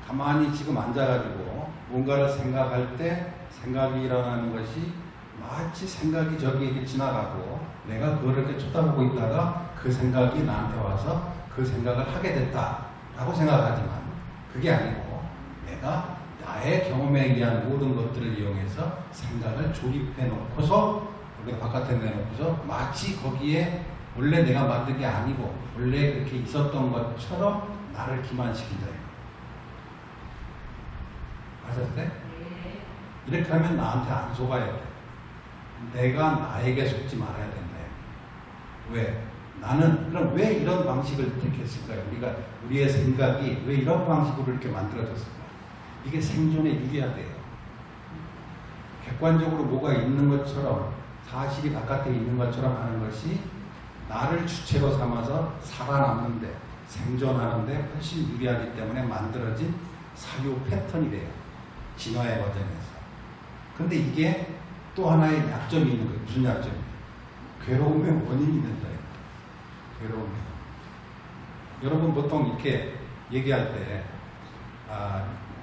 가만히 지금 앉아가지고 뭔가를 생각할 때 생각이 일어나는 것이 마치 생각이 저기에게 지나가고 내가 그걸 이렇게 쳐다보고 있다가 그 생각이 나한테 와서 그 생각을 하게 됐다라고 생각하지만 그게 아니고 내가 나의 경험에 의한 모든 것들을 이용해서 생각을 조립해 놓고서 우리가 바깥에 내놓고서 마치 거기에 원래 내가 만든 게 아니고 원래 그렇게 있었던 것처럼 나를 기만시킨다. 아셨어요? 이렇게 하면 나한테 안 속아야 돼. 내가 나에게 속지 말아야 된다. 왜? 나는 그럼 왜 이런 방식을 택했을까요? 우리의 생각이 왜 이런 방식으로 이렇게 만들어졌을까요? 이게 생존에 유리하대요. 객관적으로 뭐가 있는 것처럼 사실이 바깥에 있는 것처럼 하는 것이 나를 주체로 삼아서 살아남는데 생존하는데 훨씬 유리하기 때문에 만들어진 사유 패턴이래요. 진화의 과정에서. 근데 이게 또 하나의 약점이 있는 거예요. 무슨 약점이에요? 괴로움의 원인이 된다. 괴로움. 여러분 보통 이렇게 얘기할 때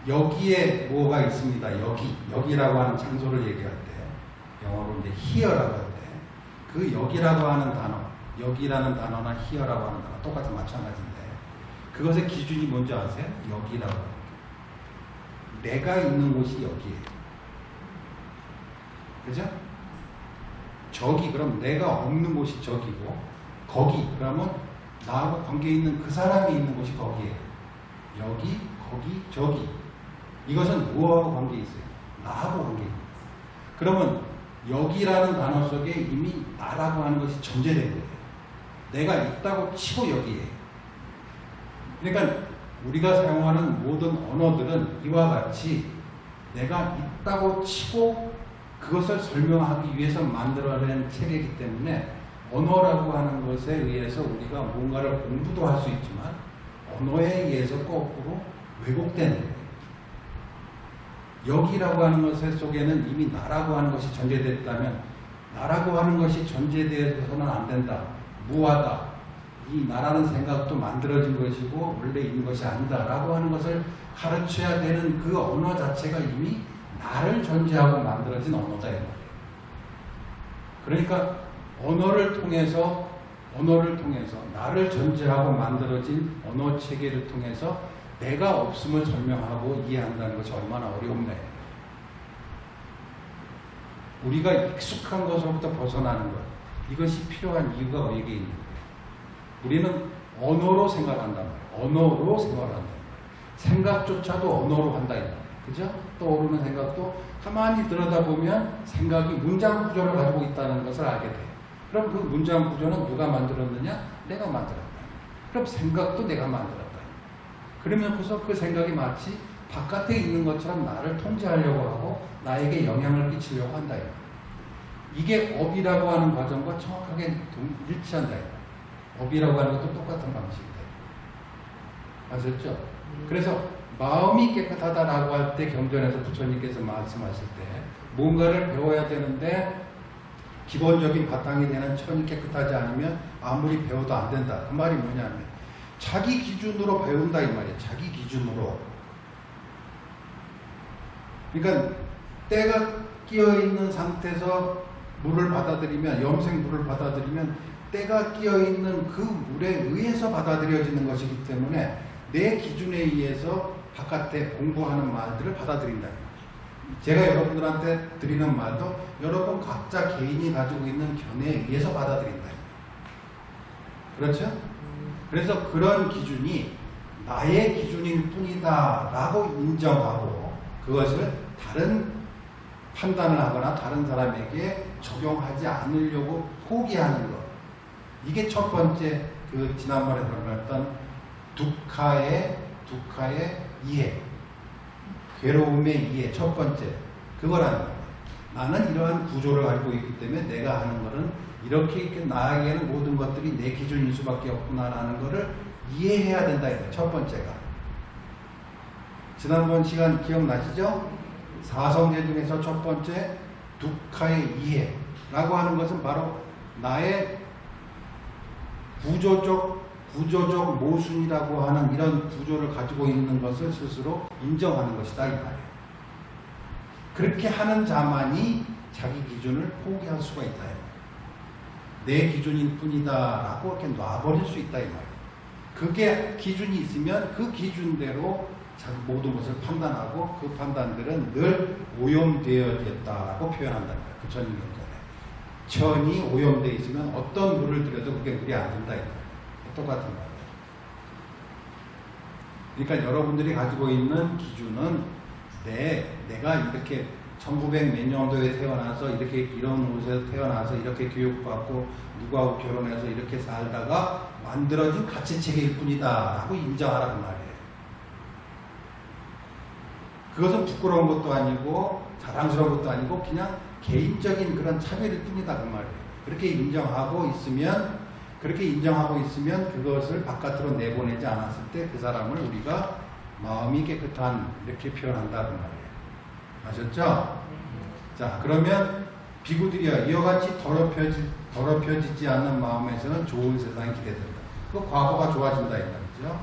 여기에 뭐가 있습니다. 여기라고 하는 장소를 얘기할 때 영어로 이제 here라고 할 때 그 여기라고 하는 단어, 여기라는 단어나 here라고 하는 단어 똑같은 마찬가지인데 그것의 기준이 뭔지 아세요? 여기라고. 내가 있는 곳이 여기예요. 그죠? 저기 그럼 내가 없는 곳이 저기고 거기 그러면 나하고 관계 있는 그 사람이 있는 곳이 거기예요. 여기, 거기, 저기. 이것은 누구하고 관계 있어요? 나하고 관계 있어요. 그러면 여기라는 단어 속에 이미 나라고 하는 것이 전제된 거예요. 내가 있다고 치고 여기에. 그러니까 우리가 사용하는 모든 언어들은 이와 같이 내가 있다고 치고 그것을 설명하기 위해서 만들어낸 체계이기 때문에 언어라고 하는 것에 의해서 우리가 뭔가를 공부도 할 수 있지만 언어에 의해서 거꾸로 왜곡되는 거예요. 여기라고 하는 것 속에는 이미 나라고 하는 것이 전제됐다면 나라고 하는 것이 전제되어서는 안 된다. 무하다. 이 나라는 생각도 만들어진 것이고 원래 있는 것이 아니다 라고 하는 것을 가르쳐야 되는 그 언어 자체가 이미 나를 전제하고 만들어진 언어다. 그러니까 언어를 통해서 나를 전제하고 만들어진 언어 체계를 통해서 내가 없음을 설명하고 이해한다는 것이 얼마나 어려운데 우리가 익숙한 것으로부터 벗어나는 것 이것이 필요한 이유가 어디에 있는 거예요? 우리는 언어로 생각한단 말이에요. 언어로 생각한단 말이에요. 생각조차도 언어로 한다. 그죠? 떠오르는 생각도 가만히 들여다보면 생각이 문장 구조를 가지고 있다는 것을 알게 돼요. 그럼 그 문장 구조는 누가 만들었느냐? 내가 만들었다. 그럼 생각도 내가 만들었다. 그러면서 그 생각이 마치 바깥에 있는 것처럼 나를 통제하려고 하고 나에게 영향을 끼치려고 한다. 이게 업이라고 하는 과정과 정확하게 일치한다. 업이라고 하는 것도 똑같은 방식이다. 아셨죠? 그래서 마음이 깨끗하다라고 할 때 경전에서 부처님께서 말씀하실 때 뭔가를 배워야 되는데 기본적인 바탕이 되는 천이 깨끗하지 않으면 아무리 배워도 안 된다. 그 말이 뭐냐면 자기 기준으로 배운다 이 말이에요. 자기 기준으로. 그러니까 때가 끼어있는 상태에서 물을 받아들이면 염색 물을 받아들이면 때가 끼어있는 그 물에 의해서 받아들여지는 것이기 때문에 내 기준에 의해서 바깥에 공부하는 말들을 받아들인다. 제가 여러분들한테 드리는 말도 여러분 각자 개인이 가지고 있는 견해에 의해서 받아들인다. 그렇죠? 그래서 그런 기준이 나의 기준일 뿐이다 라고 인정하고 그것을 다른 판단을 하거나 다른 사람에게 적용하지 않으려고 포기하는 것. 이게 첫 번째 그 지난번에 설명했던 두카의 이해, 괴로움의 이해 첫 번째 그거라는 거예요. 나는 이러한 구조를 가지고 있기 때문에 내가 하는 거는 이렇게 나에게는 모든 것들이 내 기준일 수밖에 없구나라는 거를 이해해야 된다. 첫 번째가. 지난번 시간 기억나시죠? 사성제 중에서 첫 번째 두카의 이해라고 하는 것은 바로 나의 구조적 구조적 모순이라고 하는 이런 구조를 가지고 있는 것을 스스로 인정하는 것이다 이 말이에요. 그렇게 하는 자만이 자기 기준을 포기할 수가 있다 이 말이에요. 내 기준일 뿐이다 라고 이렇게 놔버릴 수 있다 이 말이에요. 그게 기준이 있으면 그 기준대로 자기 모든 것을 판단하고 그 판단들은 늘 오염되어졌다라고 표현한다는 거예요. 그 천이 천이 오염되어 있으면 어떤 물을 들여도 그게 물이 안 된다 이 말이에요. 똑같은 거예요. 그러니까 여러분들이 가지고 있는 기준은 내가 이렇게 1900 몇 년도에 태어나서 이렇게 이런 곳에서 태어나서 이렇게 교육받고 누구하고 결혼해서 이렇게 살다가 만들어진 가치체계일 뿐이다 라고 인정하라는 말이에요. 그것은 부끄러운 것도 아니고 자랑스러운 것도 아니고 그냥 개인적인 그런 차별일 뿐이다 그 말이에요. 그렇게 인정하고 있으면 그것을 바깥으로 내보내지 않았을 때 그 사람을 우리가 마음이 깨끗한 이렇게 표현한다 그 말이에요. 아셨죠? 자, 그러면 비구들이여 이와 같이 더럽혀지지 않는 마음에서는 좋은 세상이 기대된다. 그 과거가 좋아진다 이 말이죠.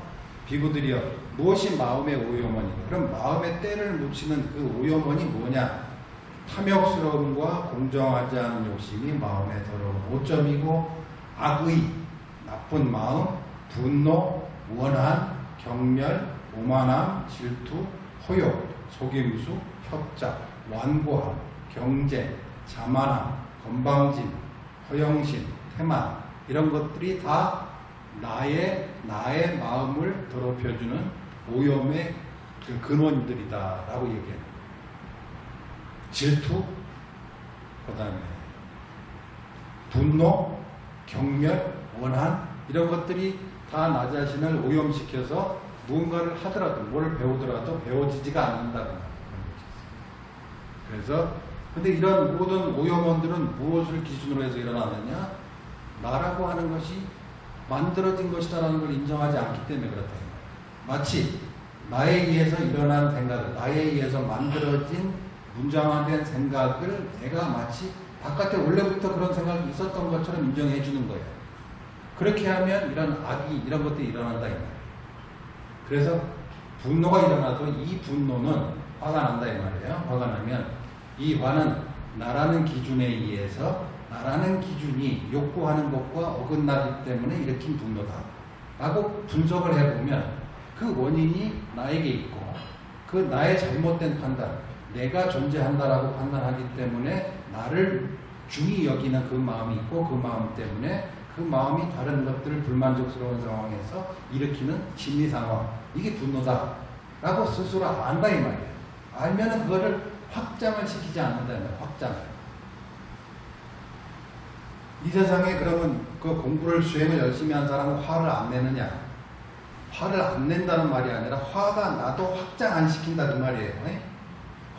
비구들이여 무엇이 마음의 오염원이냐? 그럼 마음에 때를 묻히는 그 오염원이 뭐냐? 탐욕스러움과 공정하지 않은 욕심이 마음의 더러운 오점이고 악의, 나쁜 마음, 분노, 원한, 경멸, 오만함, 질투, 호욕, 속임수, 협작, 완고함, 경쟁, 자만함, 건방짐, 허영심, 태만 이런 것들이 다 나의 마음을 더럽혀주는 오염의 그 근원들이다라고 얘기해요. 질투, 그 다음에 분노, 경멸, 원한 이런 것들이 다 나 자신을 오염시켜서 무언가를 하더라도 뭘 배우더라도 배워지지가 않는다는 거예요. 그래서 근데 이런 모든 오염원들은 무엇을 기준으로 해서 일어나느냐? 나라고 하는 것이 만들어진 것이다라는 걸 인정하지 않기 때문에 그렇다. 마치 나에 의해서 일어난 생각을, 나에 의해서 만들어진 문장화된 생각을 내가 마치 바깥에 원래부터 그런 생각이 있었던 것처럼 인정해 주는 거예요. 그렇게 하면 이런 악이, 이런 것들이 일어난다 이 말이에요. 그래서 분노가 일어나도 이 분노는 화가 난다 이 말이에요. 화가 나면 이 화는 나라는 기준에 의해서 나라는 기준이 욕구하는 것과 어긋나기 때문에 일으킨 분노다 라고 분석을 해보면 그 원인이 나에게 있고 그 나의 잘못된 판단, 내가 존재한다라고 판단하기 때문에 나를 중히 여기는 그 마음이 있고 그 마음 때문에 그 마음이 다른 것들을 불만족스러운 상황에서 일으키는 심리 상황, 이게 분노다 라고 스스로 안다 이 말이에요. 알면은 그거를 확장을 시키지 않는다 이 말이에요. 확장을. 이 세상에 그러면 그 공부를 수행을 열심히 한 사람은 화를 안 내느냐? 화를 안 낸다는 말이 아니라 화가 나도 확장 안 시킨다 그 말이에요.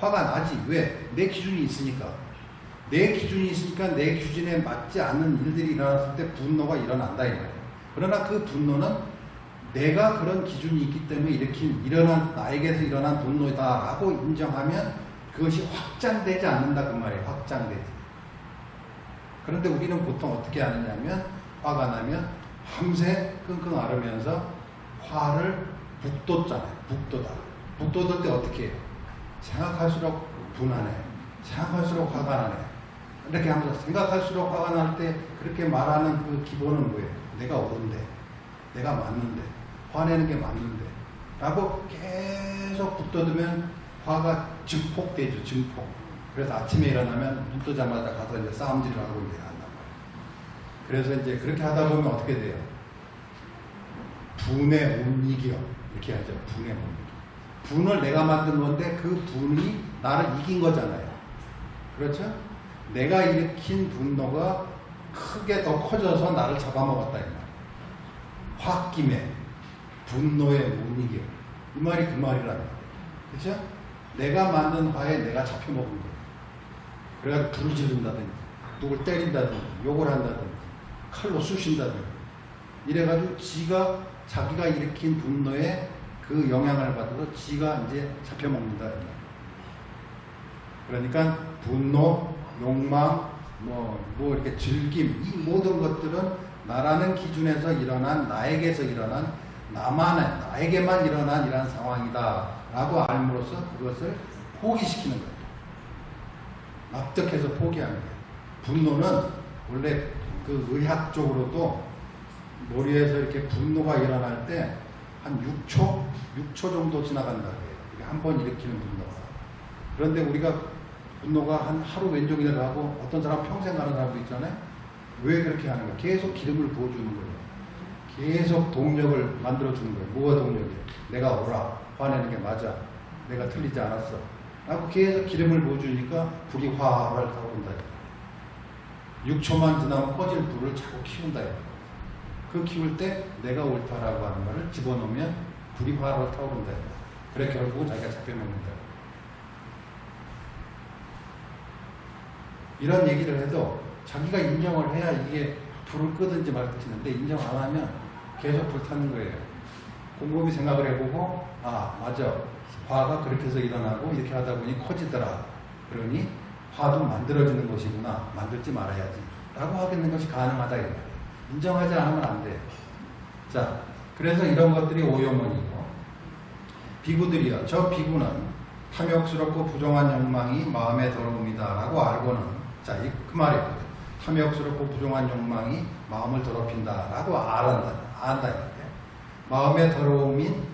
화가 나지. 왜? 내 기준이 있으니까. 내 기준이 있으니까 내 기준에 맞지 않는 일들이 일어났을 때 분노가 일어난다 이 말이에요. 그러나 그 분노는 내가 그런 기준이 있기 때문에 나에게서 일어난 분노다라고 인정하면 그것이 확장되지 않는다 그 말이에요. 확장되지. 그런데 우리는 보통 어떻게 하느냐면 화가 나면 밤새 끙끙 앓으면서 화를 북돋잖아요. 북돋아. 북돋을 때 어떻게 해요? 생각할수록 분하네. 생각할수록 화가 나네. 이렇게 하면서 생각할수록 화가 날 때 그렇게 말하는 그 기본은 뭐예요? 내가 옳은데, 내가 맞는데, 화내는 게 맞는데 라고 계속 북돋으면 화가 증폭되죠. 증폭. 그래서 아침에 일어나면 눈 뜨자마자 가서 이제 싸움질을 하고 이제 한단 말이에요. 그래서 이제 그렇게 하다 보면 어떻게 돼요? 분에 못 이겨. 이렇게 하죠. 분에 못 이겨. 분을 내가 만든 건데 그 분이 나를 이긴 거잖아요. 그렇죠? 내가 일으킨 분노가 크게 더 커져서 나를 잡아먹었다 이 말이에요. 홧김에 분노에 못 이겨. 이 말이 그 말이라는 거예요. 그렇죠? 내가 만든 화에 내가 잡혀먹은 거예요. 그래가지고 불을 지른다든지 누굴 때린다든지 욕을 한다든지 칼로 쑤신다든지 이래가지고 자기가 일으킨 분노에 그 영향을 받아서 지가 이제 잡혀먹는다. 그러니까 분노, 욕망, 뭐 이렇게 즐김 이 모든 것들은 나라는 기준에서 일어난, 나에게서 일어난, 나에게만 일어난 이러한 상황이다 라고 알므로써 그것을 포기시키는 거예요. 납득해서 포기하는 거예요. 분노는 원래 그 의학적으로도 머리에서 이렇게 분노가 일어날 때 한 6초 정도 지나간다고 해요. 한 번 일으키는 분노가. 그런데 우리가 분노가 한 하루 왼종일 하고 어떤 사람 평생 가는 사람도 있잖아요. 왜 그렇게 하는 거예요? 계속 기름을 부어주는 거예요. 계속 동력을 만들어주는 거예요. 뭐가 동력이에요? 내가 옳아. 화내는 게 맞아. 내가 틀리지 않았어. 라고 계속 기름을 부어주니까 불이 활활 타오른다. 6초만 지나면 꺼질 불을 자꾸 키운다. 그 키울 때 내가 옳다라고 하는 말을 집어넣으면 불이 활활 타오른다. 그래 결국은 자기가 잡혀먹는다. 이런 얘기를 해도 자기가 인정을 해야 이게 불을 끄든지 말든지 하는데 인정 안 하면 계속 불타는 거예요. 곰곰이 생각을 해보고 아 맞아. 화가 그렇게 해서 일어나고 이렇게 하다 보니 커지더라. 그러니 화도 만들어지는 것이구나. 만들지 말아야지. 라고 하겠는 것이 가능하다. 이거예요. 인정하지 않으면 안 돼요. 자, 그래서 이런 것들이 오요문이고 비구들이요. 저 비구는 탐욕스럽고 부정한 욕망이 마음의 더러움이다 라고 알고는 자, 그 말이에요. 탐욕스럽고 부정한 욕망이 마음을 더럽힌다 라고 안다. 마음의 더러움인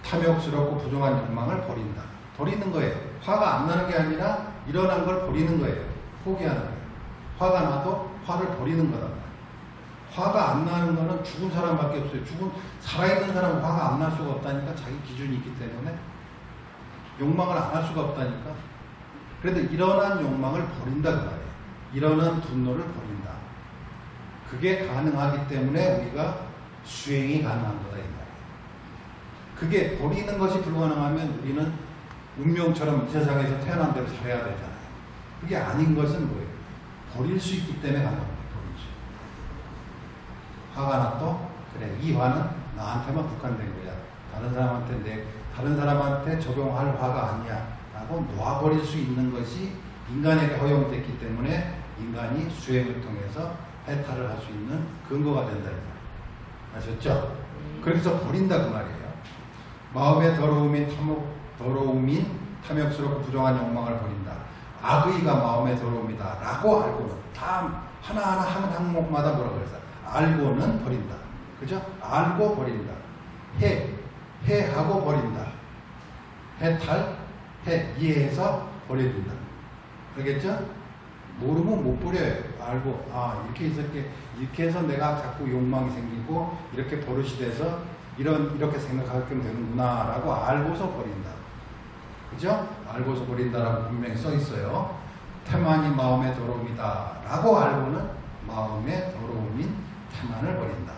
탐욕스럽고 부정한 욕망을 버린다. 버리는 거예요. 화가 안 나는 게 아니라 일어난 걸 버리는 거예요. 포기하는 거예요. 화가 나도 화를 버리는 거다. 화가 안 나는 거는 죽은 사람밖에 없어요. 살아있는 사람은 화가 안 날 수가 없다니까. 자기 기준이 있기 때문에. 욕망을 안 할 수가 없다니까. 그래도 일어난 욕망을 버린다 그 말이에요. 일어난 분노를 버린다. 그게 가능하기 때문에 우리가 수행이 가능한 거다 이 말이에요. 그게 버리는 것이 불가능하면 우리는 운명처럼 이 세상에서 태어난 대로 살아야 되잖아요. 그게 아닌 것은 뭐예요? 버릴 수 있기 때문에 가능합니다. 버릴 수. 화가 났도 그래 이 화는 나한테만 국한된 거야. 다른 사람한테 적용할 화가 아니야. 라고 놓아버릴 수 있는 것이 인간에게 허용됐기 때문에 인간이 수행을 통해서 해탈을 할 수 있는 근거가 된다. 아셨죠? 그래서 버린다 그 말이에요. 마음의 더러움인 탐욕스럽고 부정한 욕망을 버린다. 악의가 마음의 더러움이다. 라고 알고는 다 하나하나 한 항목마다 뭐라고 그랬어요? 알고는 버린다. 그죠? 알고 버린다. 해하고 버린다. 이해해서 버려준다. 알겠죠? 모르면 못 버려요. 알고, 이렇게 해서 내가 자꾸 욕망이 생기고, 이렇게 버릇이 돼서, 이렇게 생각하게 되는구나, 라고 알고서 버린다. 그죠? 알고서 버린다라고 분명히 써 있어요. 태만이 마음의 더러움이다. 라고 알고는 마음의 더러움인 태만을 버린다.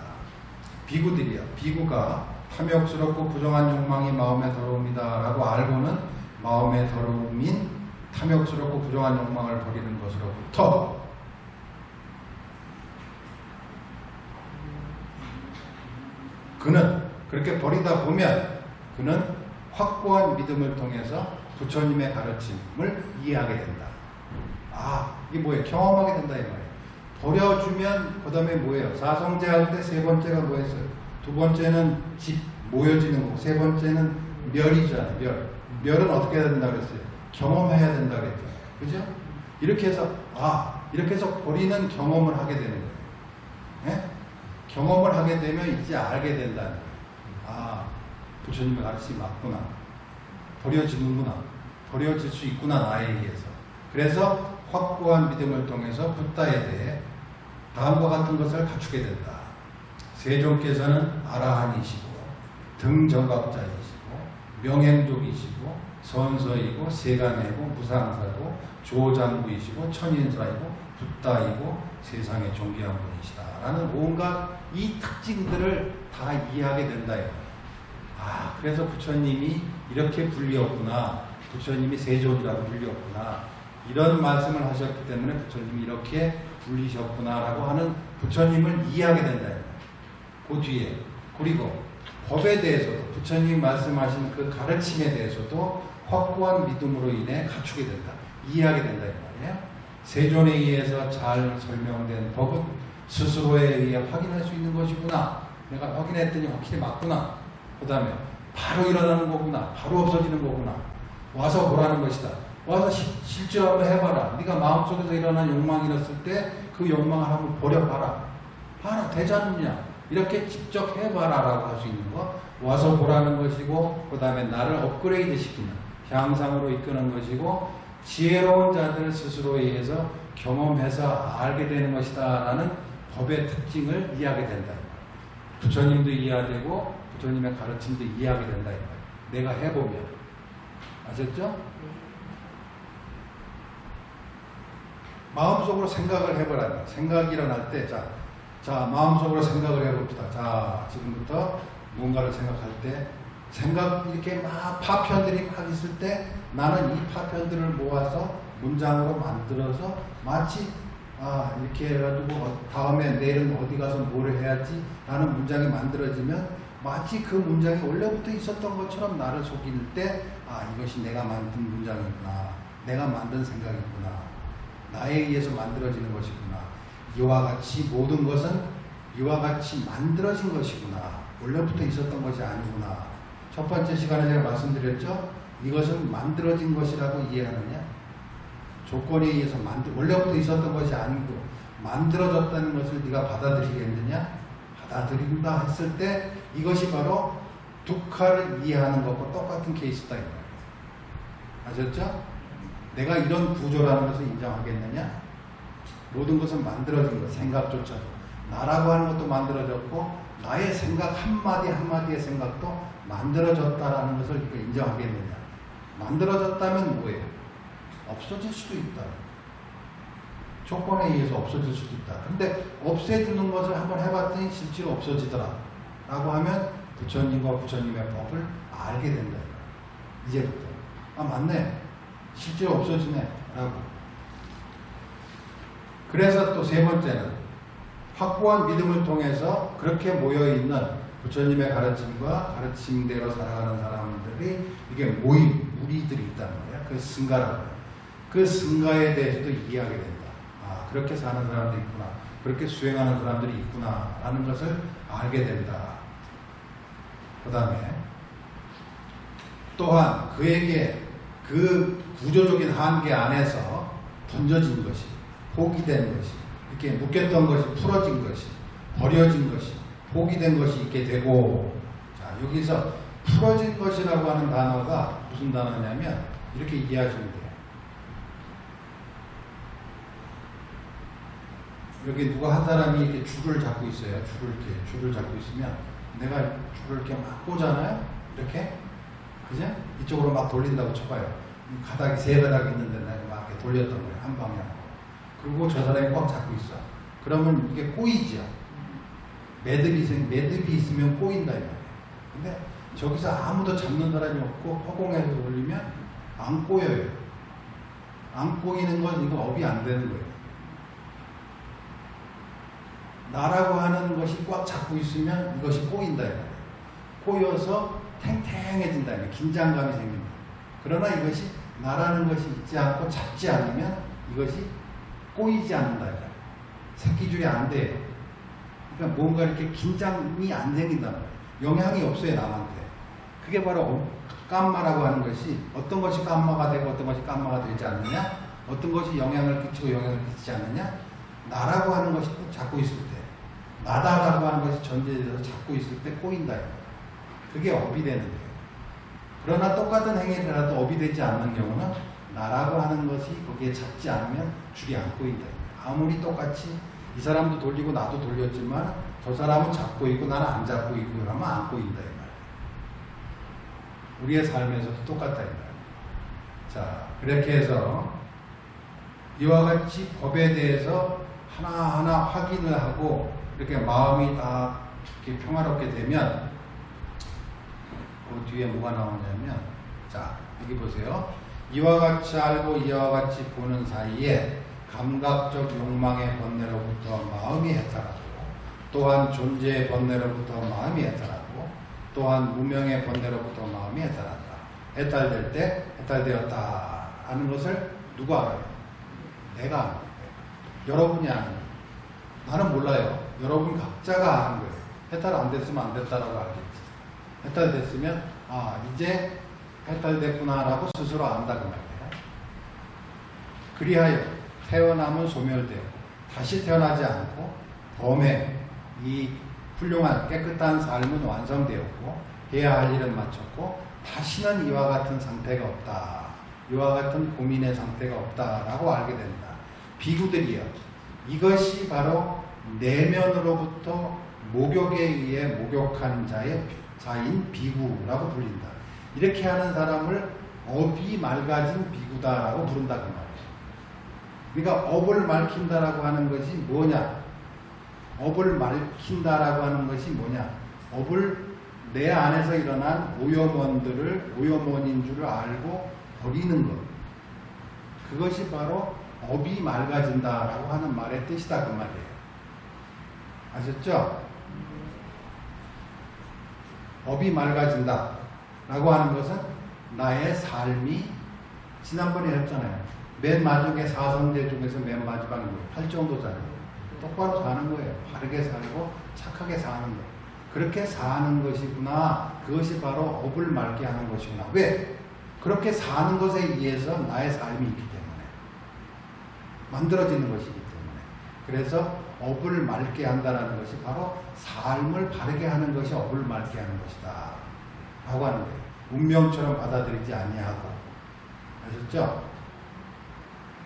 비구들이야. 비구가 탐욕스럽고 부정한 욕망이 마음의 더러움이다. 라고 알고는 마음의 더러움인 탐욕스럽고 부정한 욕망을 버리는 것으로부터 그는 그렇게 버리다 보면 그는 확고한 믿음을 통해서 부처님의 가르침을 이해하게 된다. 이게 뭐예요? 경험하게 된다 이 말이에요. 버려주면 그 다음에 뭐예요? 사성제 할 때 세 번째가 뭐였어요? 두 번째는 집 모여지는 거고 세 번째는 멸이잖아요. 멸은 어떻게 해야 된다 그랬어요? 경험해야 된다 그랬죠. 그죠? 이렇게 해서 버리는 경험을 하게 되는 거예요. 예? 경험을 하게 되면 이제 알게 된다는 거예요. 부처님의 가르침이 맞구나. 버려지는구나. 버려질 수 있구나 나에 의해서. 그래서 확고한 믿음을 통해서 붓다에 대해 다음과 같은 것을 갖추게 된다. 세존께서는 아라한이시고 등정각자이시고 명행족이시고 선서이고 세간이고 무상사고 조장부이시고 천인사이고 붓다이고 세상에 존귀한 분이시다 라는 온갖 이 특징들을 다 이해하게 된다. 그래서 부처님이 이렇게 불리었구나. 부처님이 세존이라고 불리었구나. 이런 말씀을 하셨기 때문에 부처님이 이렇게 불리셨구나 라고 하는 부처님을 이해하게 된다. 그 뒤에 그리고 법에 대해서도 부처님이 말씀하신 그 가르침에 대해서도 확고한 믿음으로 인해 갖추게 된다. 이해하게 된다 이 말이에요. 세존에 의해서 잘 설명된 법은 스스로에 의해 확인할 수 있는 것이구나. 내가 확인했더니 확실히 맞구나. 그 다음에 바로 일어나는 거구나. 바로 없어지는 거구나. 와서 보라는 것이다. 와서 실제로 한번 해봐라. 네가 마음속에서 일어난 욕망이 있었을 때 그 욕망을 한번 버려봐라. 봐라. 되지 않느냐. 이렇게 직접 해봐라 라고 할 수 있는 거. 와서 보라는 것이고, 그 다음에 나를 업그레이드 시키는, 향상으로 이끄는 것이고, 지혜로운 자들 스스로에 의해서 경험해서 알게 되는 것이다 라는 법의 특징을 이해하게 된다. 부처님도 이해되고 부처님의 가르침도 이해하게 된다. 내가 해보면. 아셨죠? 마음속으로 생각을 해보라는. 생각이 일어날 때, 자, 마음속으로 생각을 해봅시다. 자, 지금부터 뭔가를 생각할 때, 이렇게 막 파편들이 막 있을 때, 나는 이 파편들을 모아서 문장으로 만들어서 마치, 이렇게 해가지고 다음에 내일은 어디 가서 뭘 해야지 라는 문장이 만들어지면 마치 그 문장이 원래부터 있었던 것처럼 나를 속일 때, 이것이 내가 만든 문장이구나. 내가 만든 생각이구나. 나에 의해서 만들어지는 것이구나. 이와 같이 모든 것은 이와 같이 만들어진 것이구나. 원래부터 있었던 것이 아니구나. 첫 번째 시간에 제가 말씀드렸죠. 이것은 만들어진 것이라고 이해하느냐? 조건에 의해서 원래부터 있었던 것이 아니고 만들어졌다는 것을 네가 받아들이겠느냐? 받아들인다 했을 때 이것이 바로 두카를 이해하는 것과 똑같은 케이스다. 아셨죠? 내가 이런 구조라는 것을 인정하겠느냐? 모든 것은 만들어진 것, 생각조차도. 나라고 하는 것도 만들어졌고 나의 생각 한마디 한마디의 생각도 만들어졌다라는 것을 인정하겠느냐? 만들어졌다면 뭐예요? 없어질 수도 있다. 조건에 의해서 없어질 수도 있다. 근데 없애주는 것을 한번 해봤더니 실제로 없어지더라 라고 하면 부처님과 부처님의 법을 알게 된다. 이제부터 맞네. 실제로 없어지네 라고. 그래서 또 세 번째는 확고한 믿음을 통해서 그렇게 모여있는 부처님의 가르침과 가르침대로 살아가는 사람들이 이게 무리들이 있다는 거예요. 그 승가라고 해요. 그 승가에 대해서도 이해하게 된다. 그렇게 사는 사람들이 있구나. 그렇게 수행하는 사람들이 있구나 라는 것을 알게 된다. 그 다음에 또한 그에게 그 구조적인 한계 안에서 던져진 것이, 포기된 것이, 이렇게 묶였던 것이 풀어진 것이, 버려진 것이, 포기된 것이 있게 되고, 자, 여기서 풀어진 것이라고 하는 단어가 무슨 단어냐면 이렇게 이해하시면 돼요. 여기 누가 한 사람이 이렇게 줄을 잡고 있어요. 줄을 잡고 있으면 내가 줄을 이렇게 막 꽂잖아요. 이렇게. 그죠? 이쪽으로 막 돌린다고 쳐봐요. 가닥이 세 가닥이 있는데 내가 막 이렇게 돌렸던 거예요. 한 방향으로. 그리고 저 사람이 꽉 잡고 있어. 그러면 이게 꼬이죠. 매듭이 있으면 꼬인다. 근데 저기서 아무도 잡는 사람이 없고 허공에서 올리면 안 꼬여요. 안 꼬이는 건 이거 업이 안 되는 거예요. 나라고 하는 것이 꽉 잡고 있으면 이것이 꼬인다. 꼬여서 탱탱해진다. 긴장감이 생긴다. 그러나 이것이 나라는 것이 있지 않고 잡지 않으면 이것이 꼬이지 않는다. 새끼줄이 안 돼요. 그러니까 뭔가 이렇게 긴장이 안 생긴다는 거예요. 영향이 없어요, 남한테. 그게 바로 깜마라고 하는 것이 어떤 것이 깜마가 되고 어떤 것이 깜마가 되지 않느냐? 어떤 것이 영향을 끼치고 영향을 끼치지 않느냐? 나라고 하는 것이 잡고 있을 때, 나다라고 하는 것이 전제돼서 잡고 있을 때 꼬인다. 그게 업이 되는 거예요. 그러나 똑같은 행위를 해도 업이 되지 않는 경우는 나라고 하는 것이 거기에 잡지 않으면 줄이 안 꼬인다. 아무리 똑같이 이 사람도 돌리고 나도 돌렸지만 저 사람은 잡고 있고 나는 안 잡고 있고 그러면 안 꼬인다. 우리의 삶에서도 똑같다. 자, 그렇게 해서 이와 같이 법에 대해서 하나하나 확인을 하고 이렇게 마음이 다 이렇게 평화롭게 되면 그 뒤에 뭐가 나오냐면, 자, 여기 보세요. 이와 같이 알고 이와 같이 보는 사이에 감각적 욕망의 번뇌로부터 마음이 해탈하고, 또한 존재의 번뇌로부터 마음이 해탈하고, 또한 무명의 번뇌로부터 마음이 해탈한다. 해탈될 때 해탈되었다 하는 것을 누가 알아요? 내가 아는 거예요. 여러분이 아는 거예요. 나는 몰라요. 여러분 각자가 아는 거예요. 해탈 안 됐으면 안 됐다라고 알겠지. 해탈 됐으면 이제 해탈됐구나라고 스스로 안다 그 말이에요. 그리하여 태어남은 소멸되고 다시 태어나지 않고 범의 이 훌륭한 깨끗한 삶은 완성되었고 해야 할 일은 마쳤고 다시는 이와 같은 상태가 없다. 이와 같은 고민의 상태가 없다라고 알게 된다. 비구들이여, 이것이 바로 내면으로부터 목욕에 의해 목욕한 자인 비구라고 불린다. 이렇게 하는 사람을 업이 맑아진 비구다라고 부른다 그 말이에요. 그러니까 업을 맑힌다라고 하는 것이 뭐냐? 업을 맑힌다라고 하는 것이 뭐냐? 업을 내 안에서 일어난 오염원들을 오염원인 줄 알고 버리는 것. 그것이 바로 업이 맑아진다라고 하는 말의 뜻이다 그 말이에요. 아셨죠? 업이 맑아진다라고 하는 것은 나의 삶이 지난번에 했잖아요. 맨 마지막에 사성제 중에서 맨 마지막에 팔정도잖아요. 똑바로 사는 거예요. 바르게 살고 착하게 사는 거. 그렇게 사는 것이구나. 그것이 바로 업을 맑게 하는 것이구나. 왜? 그렇게 사는 것에 의해서 나의 삶이 있기 때문에. 만들어지는 것이기 때문에. 그래서 업을 맑게 한다는 것이 바로 삶을 바르게 하는 것이 업을 맑게 하는 것이다. 라고 하는 거예요. 운명처럼 받아들이지 아니하고. 아셨죠?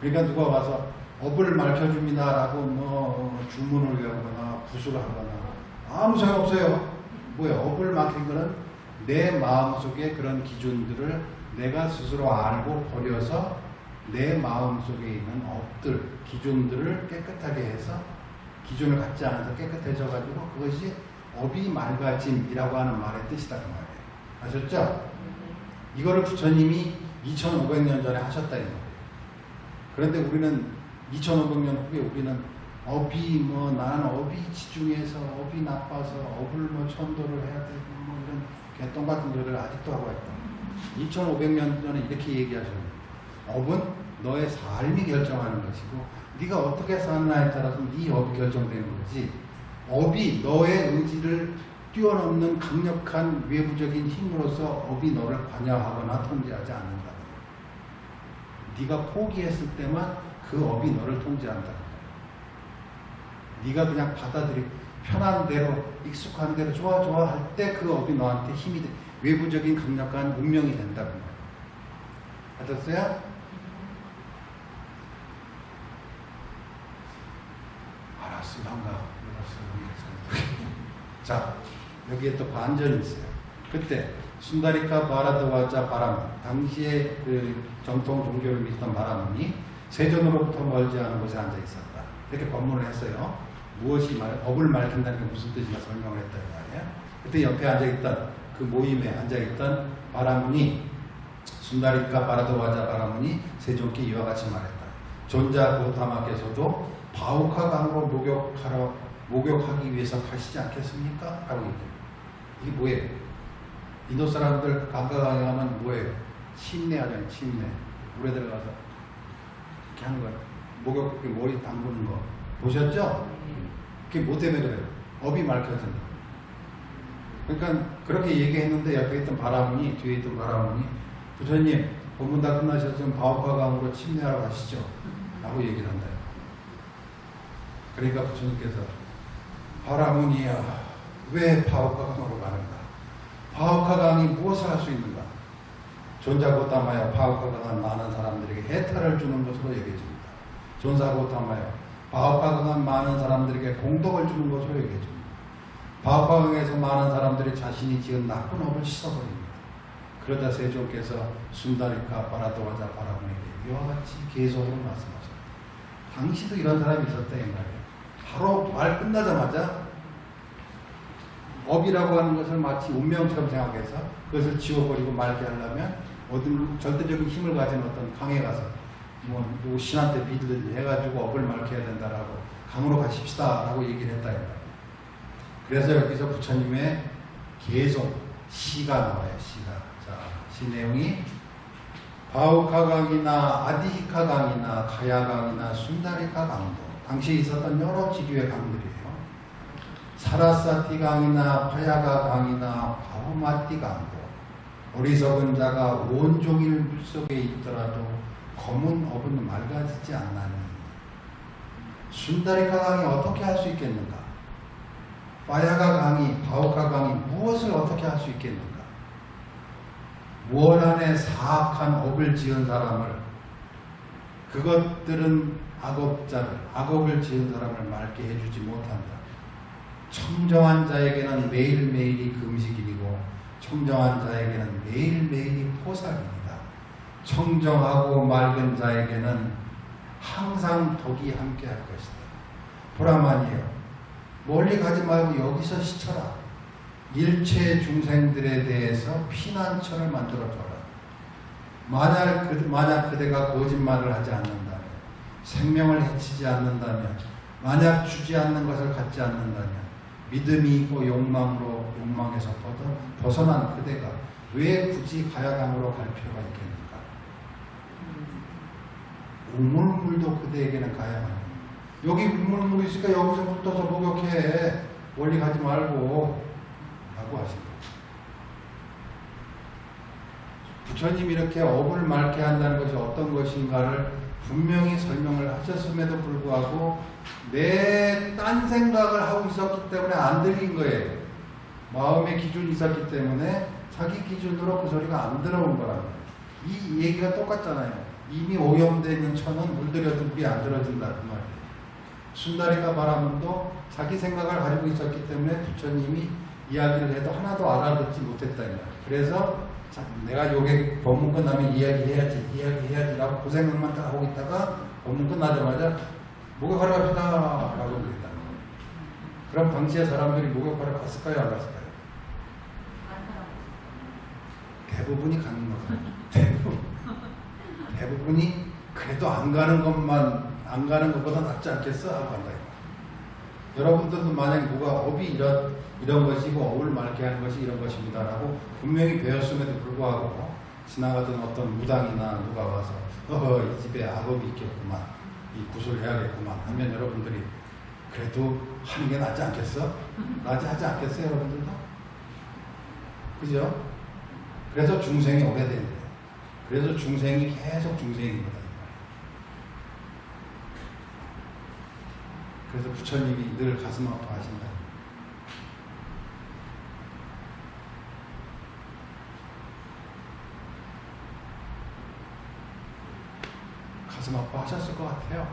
그러니까 누가 와서 업을 맑혀줍니다라고 주문을 외우거나 구슬을 하거나 아무 소용없어요. 뭐야? 업을 맑힌 거는 내 마음속에 그런 기준들을 내가 스스로 알고 버려서 내 마음속에 있는 업들, 기준들을 깨끗하게 해서 기준을 갖지 않아서 깨끗해져 가지고 그것이 업이 맑아짐이라고 하는 말의 뜻이다 그 말이에요. 아셨죠? 이거를 부처님이 2500년 전에 하셨다 이 말이에요. 그런데 우리는 2500년 후에 우리는 업이 나는 업이 지중해서 업이 나빠서 업을 천도를 해야 되고 이런 개똥 같은 소리를 아직도 하고 있다. 2500년 전에 이렇게 얘기하셨는데 업은 너의 삶이 결정하는 것이고 네가 어떻게 사느냐에 따라서 네 업이 결정되는 거지. 업이 너의 의지를 뛰어넘는 강력한 외부적인 힘으로서 업이 너를 관여하거나 통제하지 않는다. 네가 포기했을 때만 그 업이 너를 통제한다. 네가 그냥 받아들이고 편한 대로 익숙한 대로 좋아 할 때 그 업이 너한테 힘이 돼. 외부적인 강력한 운명이 된다고 말이야. 알았어요? 알았어, 알았어. 자, 여기에 또 반전이 있어요. 그때 순다리카 바라드와자 바람, 당시에 그 정통 종교를 믿던 바라문이 세존으로부터 멀지 않은 곳에 앉아 있었다. 이렇게 법문을 했어요. 무엇이 업을 맑힌다는 게 무슨 뜻인가 설명을 했다 이 말이에요. 그때 옆에 앉아있던 그 모임에 앉아있던 바라문이 순다리카 바라드와자 바라문이 세존께 이와 같이 말했다. 존자 고타마께서도 바우카 강으로 목욕하기 위해서 가시지 않겠습니까? 라고 얘기해요. 이게 뭐예요? 인도 사람들 강가강에 가면 뭐예요? 침례 하잖아요. 침례. 물에 들어가서 이렇게 하는 거예요. 목욕, 머리 담그는 거. 보셨죠? 그게 뭐 때문에 그래요? 업이 맑혀진다. 그러니까 그렇게 얘기했는데 옆에 있던 바라문이, 뒤에 있던 바라문이 부처님, 본문 다 끝나셨으면 바우카강으로 침례하러 가시죠. 라고 얘기를 한다. 그러니까 부처님께서 바라문이야, 왜 바우카강으로 가는가? 바우카강이 무엇을 할 수 있는가? 존자고타마야 바우카강은 많은 사람들에게 해탈을 주는 것으로 여겨집니다. 존사고타마야 바우카강은 많은 사람들에게 공덕을 주는 것으로 여겨집니다. 바우카강에서 많은 사람들이 자신이 지은 나쁜 업을 씻어버립니다. 그러다 세존께서 순다리카 바라드와자 바라문에게 이와 같이 계속으로 말씀하셨다. 당시도 이런 사람이 있었다 이 말이에요. 바로 말 끝나자마자 업이라고 하는 것을 마치 운명처럼 생각해서 그것을 지워버리고 말게 하려면 어떤 절대적인 힘을 가진 어떤 강에 가서 누구 신한테 비를 해가지고 업을 맑혀야 된다라고 강으로 가십시다라고 얘기를 했다. 그래서 여기서 부처님의 계속 시가 나와요. 시가. 자, 시 내용이 바우카강이나 아디히카강이나 가야강이나 순다리카강도 당시에 있었던 여러 기류의 강들이에요. 사라사티 강이나 파야가 강이나 바후마티 강도 어리석은 자가 온종일 물속에 있더라도 검은 업은 맑아지지 않나니 순다리카 강이 어떻게 할 수 있겠는가? 파야가 강이 바후카 강이 무엇을 어떻게 할 수 있겠는가? 무언 안에 사악한 업을 지은 사람을 그것들은 악업을 지은 사람을 맑게 해주지 못한다. 청정한 자에게는 매일매일이 금식일이고 청정한 자에게는 매일매일이 포살입니다. 청정하고 맑은 자에게는 항상 덕이 함께할 것이다. 보라만이에요. 멀리 가지 말고 여기서 시쳐라. 일체 중생들에 대해서 피난처를 만들어줘라. 만약 그대가 거짓말을 하지 않는다면, 생명을 해치지 않는다면, 만약 주지 않는 것을 갖지 않는다면, 믿음이 있고 욕망에서 벗어난 그대가 왜 굳이 가야강으로 갈 필요가 있겠는가? 우물물도 그대에게는 가야만. 여기 우물물이 있으니까 여기서 붙어서 목욕해. 멀리 가지 말고 라고 하십니다. 부처님이 이렇게 업을 맑게 한다는 것이 어떤 것인가를 분명히 설명을 하셨음에도 불구하고 내 딴 생각을 하고 있었기 때문에 안 들린 거예요. 마음의 기준이 있었기 때문에 자기 기준으로 그 소리가 안 들어온 거라고. 이 얘기가 똑같잖아요. 이미 오염되어 있는 천은 물들여도 물이 안 들어준다 그 말이에요. 순다리가 바라문도 자기 생각을 가지고 있었기 때문에 부처님이 이야기를 해도 하나도 알아듣지 못했다. 그래서 내가 요게 법문 끝나면 이야기해야지라고 그 생각만 딱 하고 있다가 법문 끝나자마자 목욕하러 갑시다 라고 그랬다. 그럼 당시에 사람들이 목욕하러 갔을까요? 안 갔을까요? 대부분이 가는 거죠. 대부분이 그래도 안 가는 것보다 낫지 않겠어? 하고 간다. 여러분들도 만약에 누가 업이 이런 것이고 업을 맑게 하는 것이 이런 것입니다 라고 분명히 배웠음에도 불구하고 지나가던 어떤 무당이나 누가 와서 이 집에 악업이 있겠구만, 이 구슬해야겠구만 하면 여러분들이 그래도 하는 게 낫지 않겠어? 낫지 하지 않겠어요 여러분들도? 그죠? 그래서 중생이 오게 되는 거예요. 그래서 중생이 계속 중생입니다. 그래서 부처님이 늘 가슴 아파하신다. 가슴 아파하셨을 것 같아요.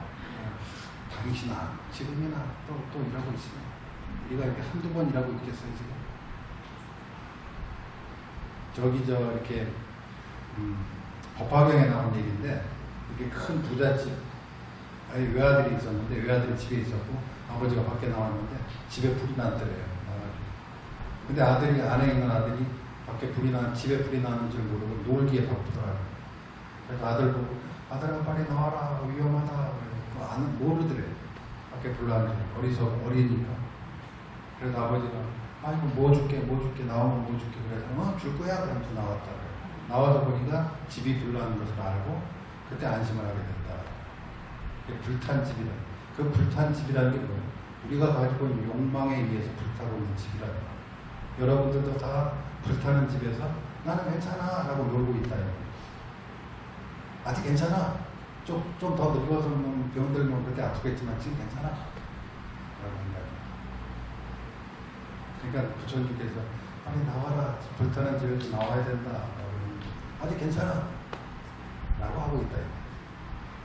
당신아, 지금이나 또 일하고 있으면 우리가 이렇게 한두 번 일하고 있겠어요 지금? 이렇게 법화경에 나온 얘기인데 이렇게 큰 부잣집 외아들이 있었는데 외아들이 집에 있었고 아버지가 밖에 나왔는데 집에 불이 났더래요. 근데 안에 있는 아들이 집에 불이 나는 줄 모르고 놀기에 바쁘더라고요. 그래서 아들 보고 아들아 빨리 나와라 위험하다. 모르더래요. 밖에 불나는지 어리니까. 그래서 아버지가 아이고 뭐 줄게 나오면 뭐 줄게 그래서 줄 거야 그러면서 나왔다고요. 나와서 보니까 집이 불나는 것을 알고 그때 안심을 하게 됐다. 불탄 집이라. 그 불탄 집이라는 게 뭐예요? 우리가 가지고 있는 욕망에 의해서 불타고 있는 집이라는 거예요. 여러분들도 다 불타는 집에서 나는 괜찮아 라고 놀고 있다. 아직 괜찮아. 좀 더 늙어서 병들면 그때 아프겠지만 지금 괜찮아 라고 한다. 그러니까 부처님께서 빨리 나와라. 불타는 집에서 나와야 된다. 아직 괜찮아 라고 하고 있다.